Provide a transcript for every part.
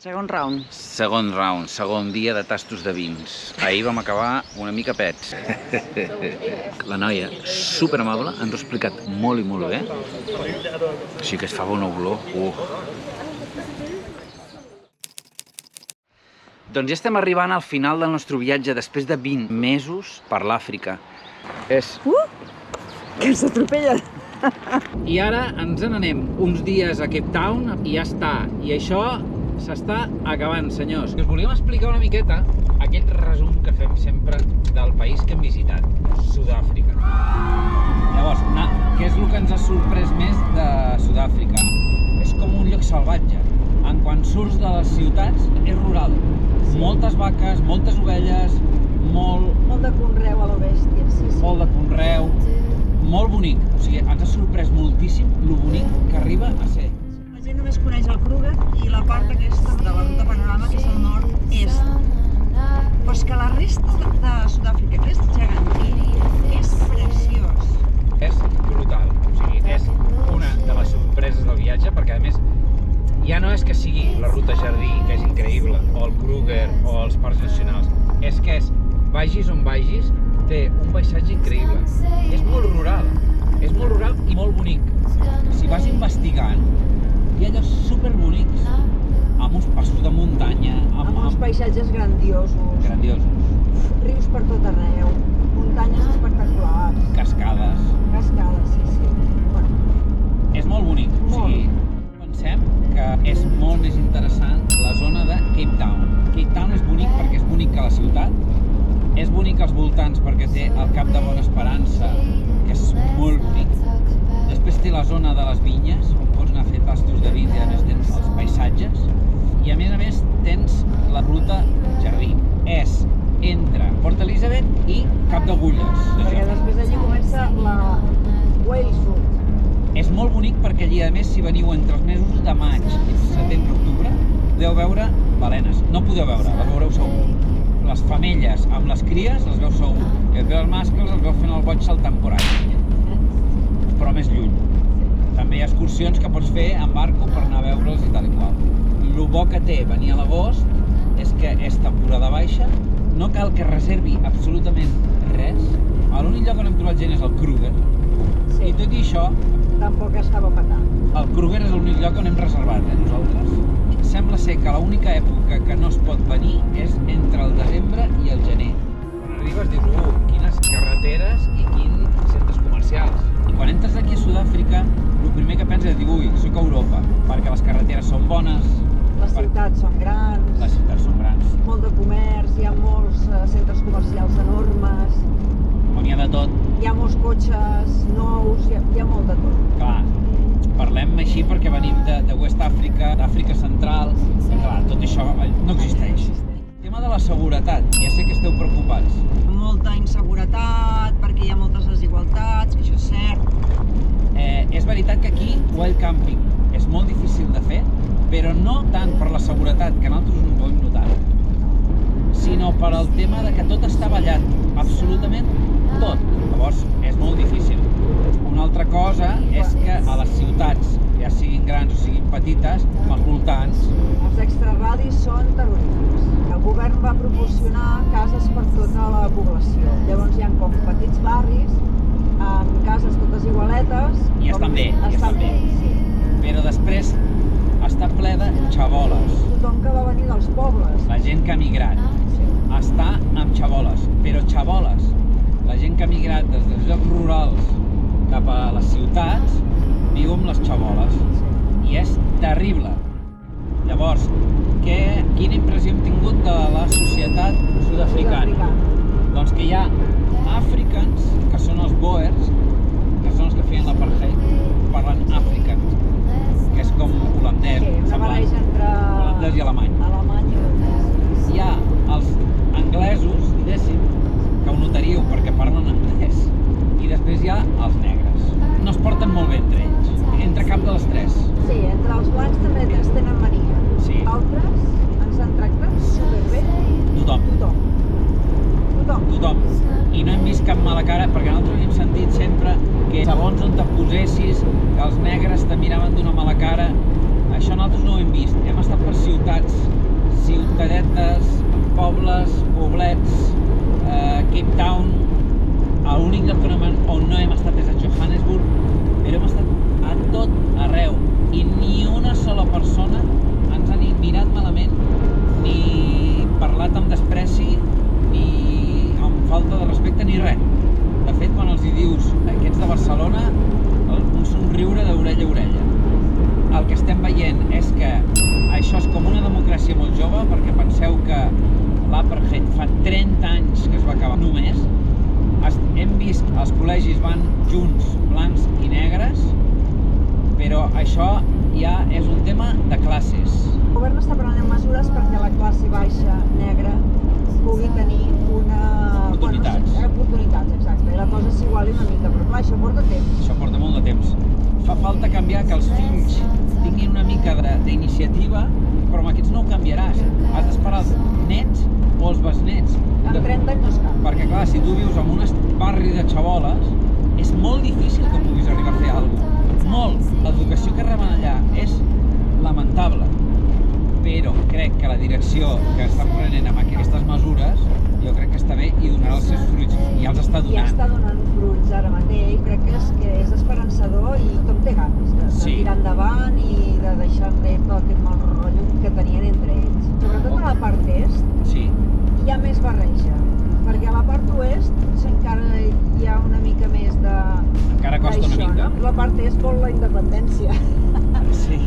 Segon round. Segon dia de tastos de vins. Ahir vam acabar una mica pets. La noia, super amable, ens ho ha explicat molt i molt bé. Així que es fa bona olor. Doncs ja estem arribant al final del nostre viatge després de 20 mesos per l'Àfrica. Que s'atropella! I ara ens n'anem uns dies a Cape Town i ja està. I això s'està acabant, senyors. Us volíem explicar una miqueta aquest resum que fem sempre del país que hem visitat, Sud-àfrica. Llavors, què és el que ens ha sorprès més de Sud-àfrica? És com un lloc salvatge. En quan surts de les ciutats, és rural. Moltes vaques, moltes ovelles, Molt de conreu a la bèstia, sí. Molt de conreu, molt bonic. O sigui, ens ha sorprès moltíssim lo bonic que arriba a ser. La gent només coneix el Kruger i la part aquesta de la ruta panorama, que és el nord-est. Però és que la resta de Sud-àfrica, que és gegantí, és preciós. És brutal. O sigui, és una de les sorpreses del viatge, perquè a més ja no és que sigui la ruta Jardí, que és increïble, o el Kruger, o els parcs nacionals. És que vagis on vagis, té un paisatge increïble. És molt rural i molt bonic. Si vas investigant, hi ha llocs superbonics, amb uns passos de muntanya, Amb uns paisatges grandiosos. Rius per tot arreu, muntanyes espectaculars. Cascades. Cascades, sí. Bueno, És molt bonic. O sigui, pensem que és molt més interessant la zona de Cape Town. Cape Town és bonic perquè és bonic a la ciutat, és bonic als voltants perquè té el Cap de Bona Esperança, que és molt bonic. Després té la zona de les vinyes, on pots anar a fer tastos de vins i a més tens els paisatges. I a més tens la ruta Jardí. És entre Port Elizabeth i Cap d'Agulles. perquè després d'allí comença la Wales Route. És molt bonic perquè allí, a més, si veniu entre els mesos de maig i setembre-octubre, podeu veure balenes. No podeu veure, les veureu segur. Les femelles amb les cries les veu segur. I després els mascles els veu fent el boig saltant por ahí. Però més lluny. També hi ha excursions que pots fer en barco per anar a veure'ls i tal i qual. El bo que té venir a l'agost és que és temporada baixa, no cal que reservi absolutament res. L'únic lloc on hem trobat gent és el Kruger. I tot i això, Tampoc estava patant. el Kruger és l'únic lloc on hem reservat, nosaltres. Sembla ser que l'única època que no es pot venir és entre el desembre i el gener. Quan arribes dius, quines carreteres i quins centres comercials. I quan entres aquí a Sud-àfrica, el primer que penses és dir, soc a Europa, perquè les carreteres són bones. Les ciutats són grans. Les ciutats són grans. Molt de comerç, hi ha molts centres comercials enormes. On hi ha de tot. Hi ha molts cotxes nous, hi ha molt de tot. Clar, parlem així perquè venim de West Àfrica, d'Àfrica Central, i clar, tot això no existeix. El tema de la seguretat, ja sé que esteu preocupats. Molta inseguretat, perquè hi ha moltes desigualtats, que això és cert. És veritat que aquí wild camping és molt difícil de fer, però no tant per la seguretat, que nosaltres ho hem notat, sinó per el tema de que tot està ballat, absolutament tot. Llavors és molt difícil. Una altra cosa és que a les ciutats, ja siguin grans o siguin petites, als voltants... Els extraradis són terrorífics. El govern va proporcionar cases per tota la població. Llavors hi ha com petits barris, amb cases totes igualetes... I estan bé, sí. Però després està ple de xaboles. Tothom que va venir dels pobles. La gent que ha migrat està amb xaboles, però xaboles. La gent que ha migrat des dels llocs rurals cap a les ciutats viu amb les xaboles i és terrible. Llavors, quina impressió hem tingut de la societat sud-africana? Doncs que hi ha africans, que són els boers, que són els que feien l'apartheid, parlen african, que és com holandès, una barreja entre holandès i alemany. Alemany i holandès. Hi ha els anglesos, diguéssim, que ho notaríeu perquè parlen anglès, i després hi ha els negres. No es porten molt bé entre ells, entre cap de les tres. Sí, entre els blancs també tenen mania. Sí. Altres ens han tractat superbé. Tothom. I no hem vist cap mala cara, perquè nosaltres hem sentit sempre que segons on te posessis, que els negres te miraven d'una mala cara. Això nosaltres no ho hem vist. Hem estat per ciutats ciutadetes, pobles, poblets, Cape Town. L'únic lloc on no hem estat és a Johannesburg, però hem estat a tot arreu i ni una sola persona ens ha ni mirat malament, ni parlat amb despreci, ni amb falta de respecte, ni res. De fet, quan els hi dius que ets de Barcelona, un somriure d'orella a orella. El que estem veient és que això és com una democràcia molt jove, perquè penseu que l'apartheid fa 30 anys que es va acabar només. Hem vist els col·legis van junts, blancs i negres, però això ja és un tema de classes. El govern està prenent mesures perquè la classe baixa negra pugui tenir Oportunitats. Oportunitats, exacte. I la cosa s'iguali una mica, però clar, això porta temps. Això porta molt de temps. Fa falta canviar que els fills tinguin una mica d'iniciativa, però amb aquests no ho canviaràs. Has d'esperar els nets o els besnets. En 30 anys no es canvia. Perquè clar, si tu vius en un barri de xaboles, és molt difícil que puguis arribar a fer alguna cosa. Molt. L'educació que reben allà és lamentable. Però crec que la direcció que estan prenent amb aquestes mesures, jo crec que està bé i donarà els seus fruits. I els està I donant. està donant fruits ara mateix. Crec que és esperançador i tothom té ganes de tirar endavant i de deixar enrere tot aquest mal rotllo que tenien entre ells. Sobretot a la part est Sí. hi ha més barreja, perquè a la part oest encara hi ha una mica més de... Encara costa una mica. No? La part est vol la independència. Sí.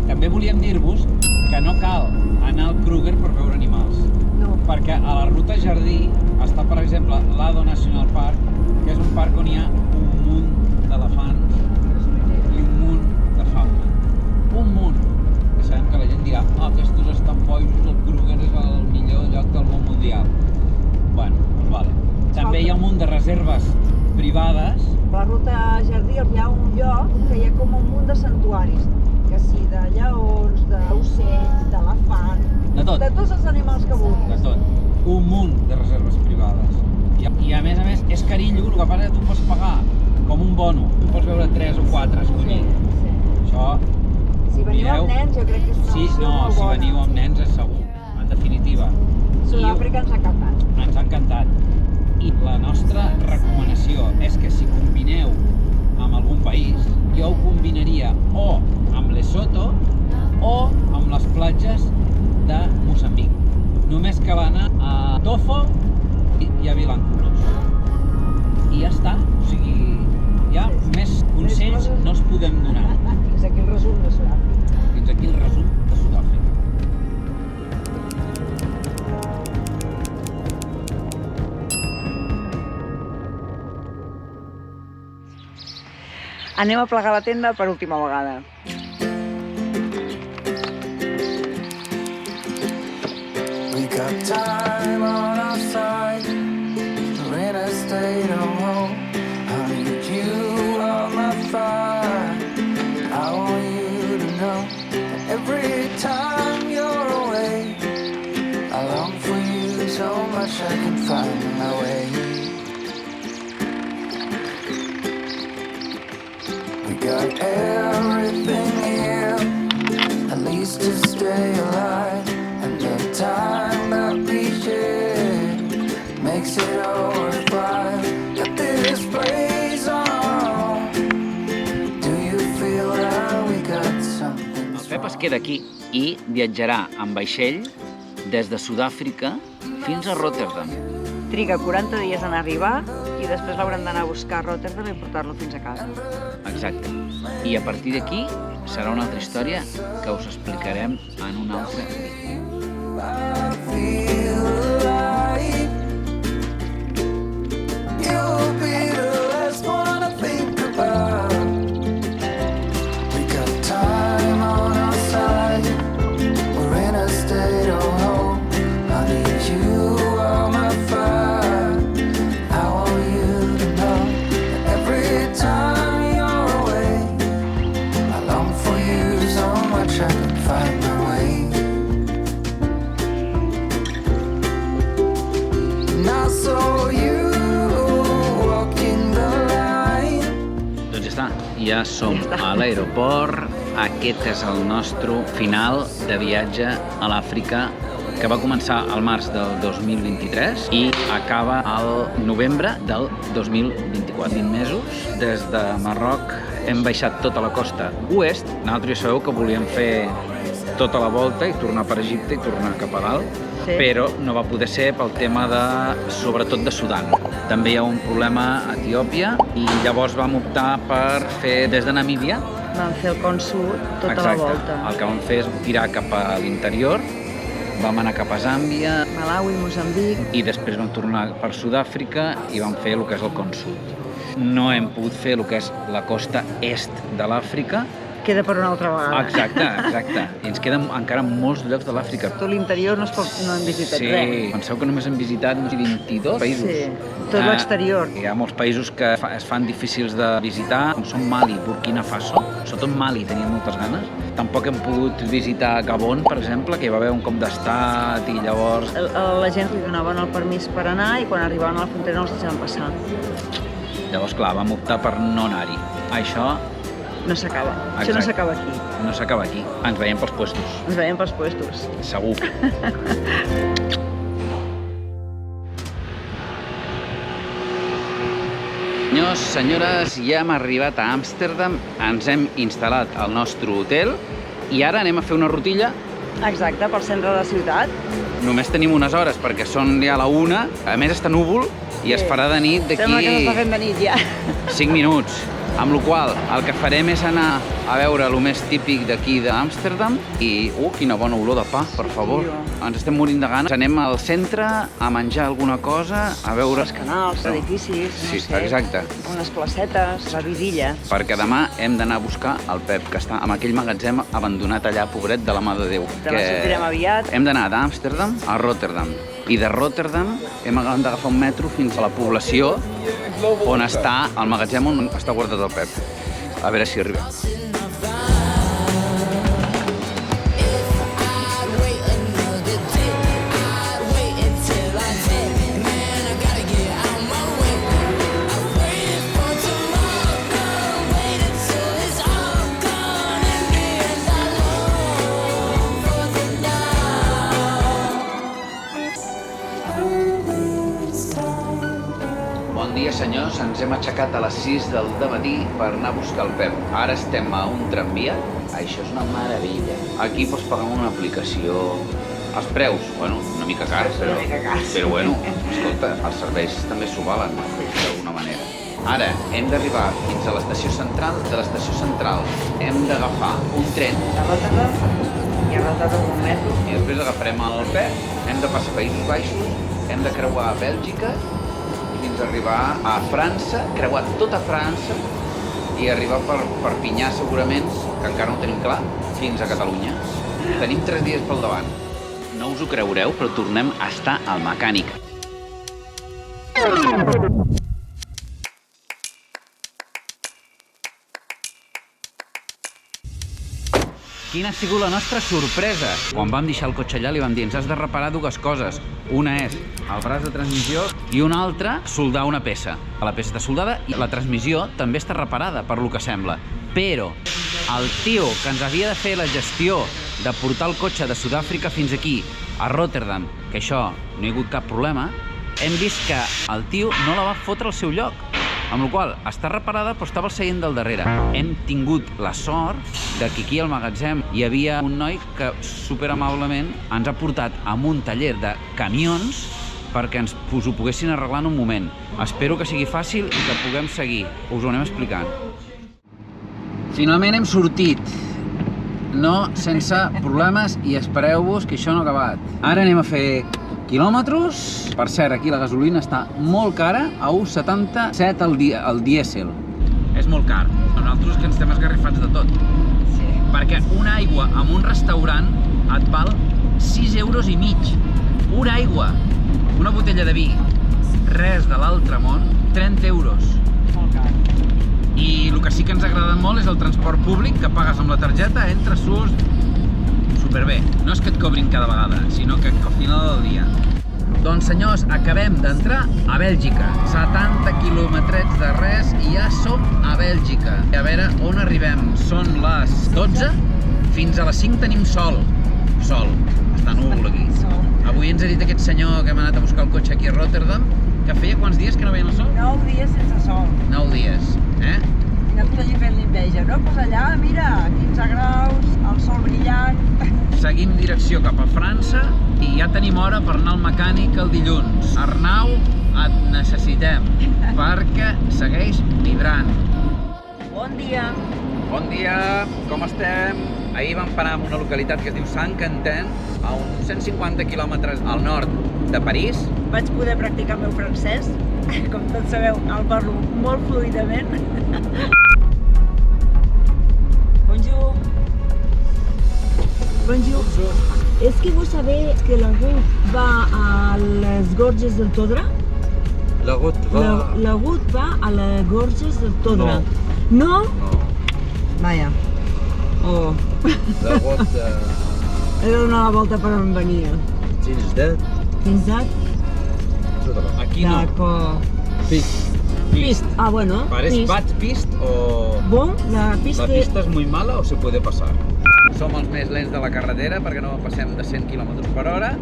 També volíem dir-vos que no cal anar al Kruger per veure animals. No. Perquè a la ruta Jardí està, per exemple, l'Ado National Park, que és un parc on hi ha un munt d'elefants i un munt de fauna. Un munt. Que sabem que la gent dirà aquestos estan bojos, el Kruger és el millor lloc del món mundial. Bueno, vale. També hi ha un munt de reserves privades. A la ruta Jardí hi ha un lloc que hi ha com un munt de santuaris, que sí, de lleons, d'ocells, d'elefants, De tot. de tots els animals que vulguis. De tot. Un munt de reserves privades. I a més, és carillo, el que passa és que tu pots pagar com un bono. Tu pots veure 3 o 4, escollir. Sí. Això... Si veniu amb nens, jo crec que és una opció molt bona. Si veniu amb nens és segur, en definitiva. Sud-àfrica ens ha encantat. Ens ha encantat. I la nostra recomanació és que si combineu amb algun país, jo ho combinaria o amb Lesotho o amb les platges de Moçambic. Només cal anar a Tofo i a Vilanculos. I ja està. O sigui, ja més consells no es podem donar. Fins aquí el resum de Sud-àfrica. Fins aquí el resum de Sud-àfrica. Anem a plegar la tenda per última vegada. We got time on our side. We're in a state of home. I need you on my fire. I want you to know that every time you're away, I long for you so much I can find my way. We got everything here, at least to stay alive. And the time that we share makes it all worthwhile. Got this place on our own. Do you feel that we got something El Pep es queda aquí i viatjarà amb vaixell des de Sud-àfrica fins a Rotterdam. Triga 40 dies en arribar i després l'haurem d'anar a buscar a Rotterdam i portar-lo fins a casa. Exacte. I a partir d'aquí serà una altra història que us explicarem en un altre vídeo. I feel alive. You'll be the last one I think about. We got time on our side. We're in a state of hope. I need you on my fire. I want you to know that every time you're away, I long for you so much I can find my way. And I saw you walking the line. Doncs ja està, ja som a l'aeroport aquest és el nostre final de viatge a l'Àfrica, que va començar al març del 2023 i acaba al novembre del 2024. 20 mesos. Des de Marroc hem baixat tota la costa oest. Nosaltres ja sabeu que volíem fer tota la volta i tornar per Egipte i tornar cap a dalt, però no va poder ser pel tema sobretot de Sudan. També hi ha un problema a Etiòpia i llavors vam optar per fer des de Namíbia. Vam fer el Con Sud tota la volta. El que vam fer és tirar cap a l'interior, vam anar cap a Zàmbia, Malawi, Moçambic, i després vam tornar per Sud-àfrica i vam fer el que és el Con Sud. No hem pogut fer el que és la costa est de l'Àfrica. Queda per una altra vegada. Exacte. I ens queden encara molts llocs de l'Àfrica. Tot l'interior no hem visitat res. Sí, penseu que només hem visitat 22 països. Sí, tot l'exterior. Hi ha molts països que es fan difícils de visitar, com són Mali, Burkina Faso. Sobretot Mali tenia moltes ganes. Tampoc hem pogut visitar Gabon, per exemple, que hi va haver un cop d'estat i llavors... La gent li donaven el permís per anar i quan arribaven a la frontera no els deixaven passar. Llavors, clar, vam optar per no anar-hi. Això no s'acaba. Això no s'acaba aquí. No s'acaba aquí. Ens veiem pels puestos. Ens veiem pels puestos. Segur. Senyors, senyores, ja hem arribat a Amsterdam, ens hem instal·lat al nostre hotel i ara anem a fer una rutilla. Exacte, pel centre de la ciutat. Només tenim unes hores perquè són ja la 1, a més està núvol i es farà de nit d'aquí... Sembla que s'està fent de nit ja. 5 minuts. Amb la qual el que farem és anar a veure el més típic d'aquí d'Amsterdam i... quina bona olor de pa, per favor. Ens estem morint de gana. Anem al centre a menjar alguna cosa, a veure... Els canals, edificis, no sé. Exacte. Unes placetes, la vidilla. Perquè demà hem d'anar a buscar el Pep, que està en aquell magatzem abandonat allà, pobret, de la mà de Déu. Demà sortirem aviat. Hem d'anar d'Amsterdam a Rotterdam. I de Rotterdam hem d'agafar un metro fins a la població on està el magatzem on està guardat el Pep. A veure si arribem. Bon dia, senyors. Ens hem aixecat a les 6 del dematí per anar a buscar el Pep. Ara estem a un tramvia. Això és una meravella. Aquí pots pagar una aplicació. Els preus, bueno, una mica cars, però bueno, escolta, els serveis també s'ho valen, d'alguna manera. Ara hem d'arribar fins a l'estació central. De l'estació central hem d'agafar un tren. A Rotterdam i a Rotterdam un metro. I després agafarem el Pep, hem de passar Països Baixos, hem de creuar a Bèlgica, fins a arribar a França, creuar tota França i arribar per Perpinyà segurament, que encara no tenim clar, fins a Catalunya. Tenim 3 dies pel davant. No us ho creureu, però tornem a estar al mecànic. Quina ha sigut la nostra sorpresa? Quan vam deixar el cotxe allà li vam dir ens has de reparar 2 coses. Una és el braç de transmissió i una altra, soldar una peça. La peça està soldada i la transmissió també està reparada, per lo que sembla. Però el tio que ens havia de fer la gestió de portar el cotxe de Sud-àfrica fins aquí, a Rotterdam, que això no hi ha hagut cap problema, hem vist que el tio no la va fotre al seu lloc. Amb la qual està reparada però estava al seient del darrere. Hem tingut la sort de que aquí al magatzem hi havia un noi que superamablement ens ha portat a un taller de camions perquè ens ho poguessin arreglar en un moment. Espero que sigui fàcil i que puguem seguir. Us ho anem explicant. Finalment hem sortit. No sense problemes i espereu-vos que això no ha acabat. Ara anem a fer quilòmetres. Per cert, aquí la gasolina està molt cara, a 1,77 el dièsel. És molt car. Nosaltres que ens estem esgarrifats de tot. Sí. Perquè una aigua en un restaurant et val 6,5 €. Una aigua. Una botella de vi. Res de l'altre món, 30 €. Molt car. I el que sí que ens ha agradat molt és el transport públic, que pagues amb la targeta, entres, surts... Superbé. No és que et cobrin cada vegada, sinó que al final del dia. Doncs senyors, acabem d'entrar a Bèlgica. 70 km drets de res i ja som a Bèlgica. A veure on arribem. Són les 12, fins a les 5 tenim sol. Sol, està núvol aquí. Avui ens ha dit aquest senyor que hem anat a buscar el cotxe aquí a Rotterdam que feia quants dies que no veien el sol? 9 dies sense sol. 9 dies, eh? I nosaltres allí fent l'enveja, no? Doncs allà, mira, 15 graus, el sol brillant. Seguim direcció cap a França i ja tenim hora per anar al mecànic el dilluns. Arnau, et necessitem perquè segueix vibrant. Bon dia. Bon dia, com estem? Ahir vam parar en una localitat que es diu Saint-Quentin, a uns 150 quilòmetres al nord de París. Vaig poder practicar el meu francès. Com tots sabeu, el parlo molt fluidament. Bonjour. Bonjour. Est-ce que vous savez que la route va à les gorges del Todra? La route La route va a les gorges del Todra. No? No, Vaya. Oh. la route... He de donar la volta per on venia. Fins that? Fins that? Aquí no. D'accord. Pist. Pist. Ah, bueno. ¿Parece Pist. bad pist o...? Bon, la pista... La pista és muy mala o se puede pasar? Som els més lents de la carretera perquè no passem de 100 km per hora.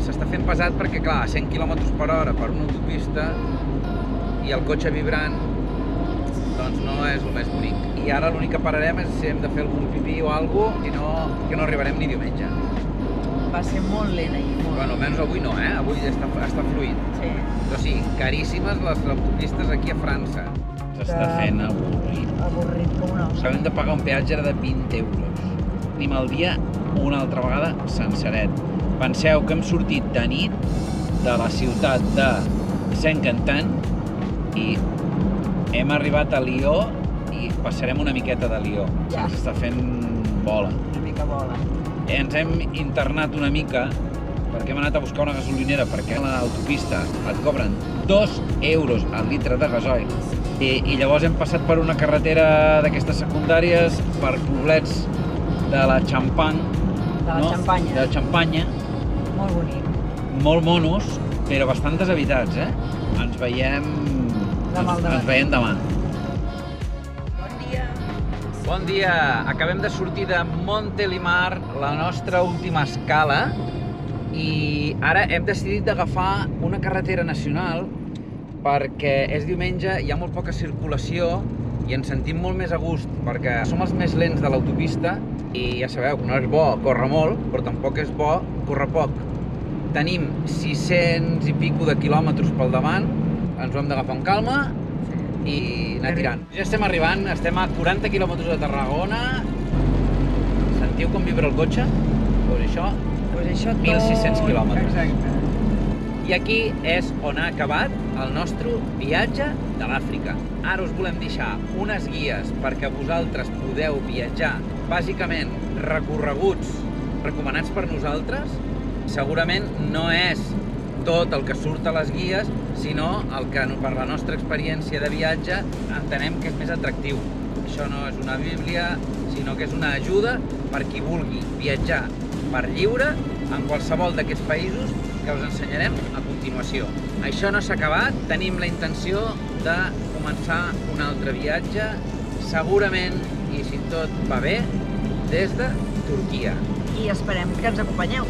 S'està fent pesat perquè, clar, 100 km per hora per una autopista i el cotxe vibrant, doncs no és el més bonic. I ara l'únic que pararem és si hem de fer algun pipí o alguna cosa, si no, que no arribarem ni diumenge. Va ser molt lent ahir, molt. Bueno, almenys avui no, Avui està fluid. Sí. Però sí, caríssimes les autopistes aquí a França. S'està fent avorrit. Avorrit com una ossa. Acabem de pagar un peatge de 20 euros. Tenim el dia una altra vegada senceret. Penseu que hem sortit de nit de la ciutat de Saint-Quentin i hem arribat a Lió i passarem una miqueta de Lió. Ja. Ens està fent bola. Una mica bola. Ens hem internat una mica perquè hem anat a buscar una gasolinera perquè a l'autopista et cobren 2 euros al litre de gasoil i llavors hem passat per una carretera d'aquestes secundàries per poblets de la Champagne, De la Xampanya. De la Xampanya, Molt bonic. molt monos, però bastant deshabitats, Ens veiem... Demà al dematí. Ens veiem demà. Bon dia. Bon dia! Acabem de sortir de Montélimar, la nostra última escala, i ara hem decidit d'agafar una carretera nacional perquè és diumenge, hi ha molt poca circulació i ens sentim molt més a gust perquè som els més lents de l'autopista i ja sabeu que no és bo córrer molt, però tampoc és bo córrer poc. Tenim 600 i pico de quilòmetres pel davant, ens ho hem d'agafar amb calma i anar tirant. Ja estem arribant, estem a 40 quilòmetres de Tarragona. Sentiu com vibra el cotxe? Doncs això, Pues això 1.600 quilòmetres. Exacte. I aquí és on ha acabat el nostre viatge de l'Àfrica. Ara us volem deixar unes guies perquè vosaltres podeu viatjar, bàsicament recorreguts recomanats per nosaltres. Segurament no és tot el que surt a les guies, sinó el que per la nostra experiència de viatge entenem que és més atractiu. Això no és una bíblia, sinó que és una ajuda per qui vulgui viatjar per lliure en qualsevol d'aquests països que us ensenyarem a continuació. Això no s'ha acabat, tenim la intenció de començar un altre viatge, segurament, i si tot va bé, des de Turquia. I esperem que ens acompanyeu.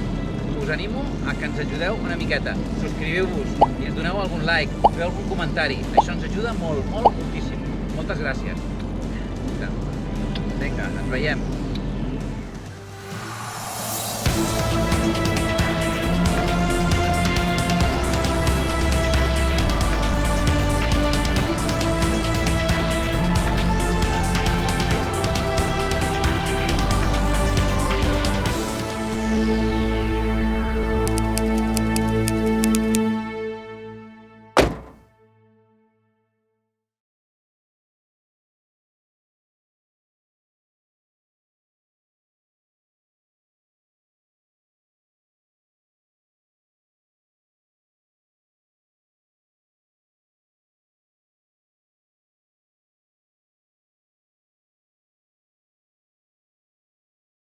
Us animo a que ens ajudeu una miqueta. Subscriviu-vos i ens doneu algun like, feu algun comentari. Això ens ajuda molt, molt, moltíssim. Moltes gràcies. Vinga, ens veiem.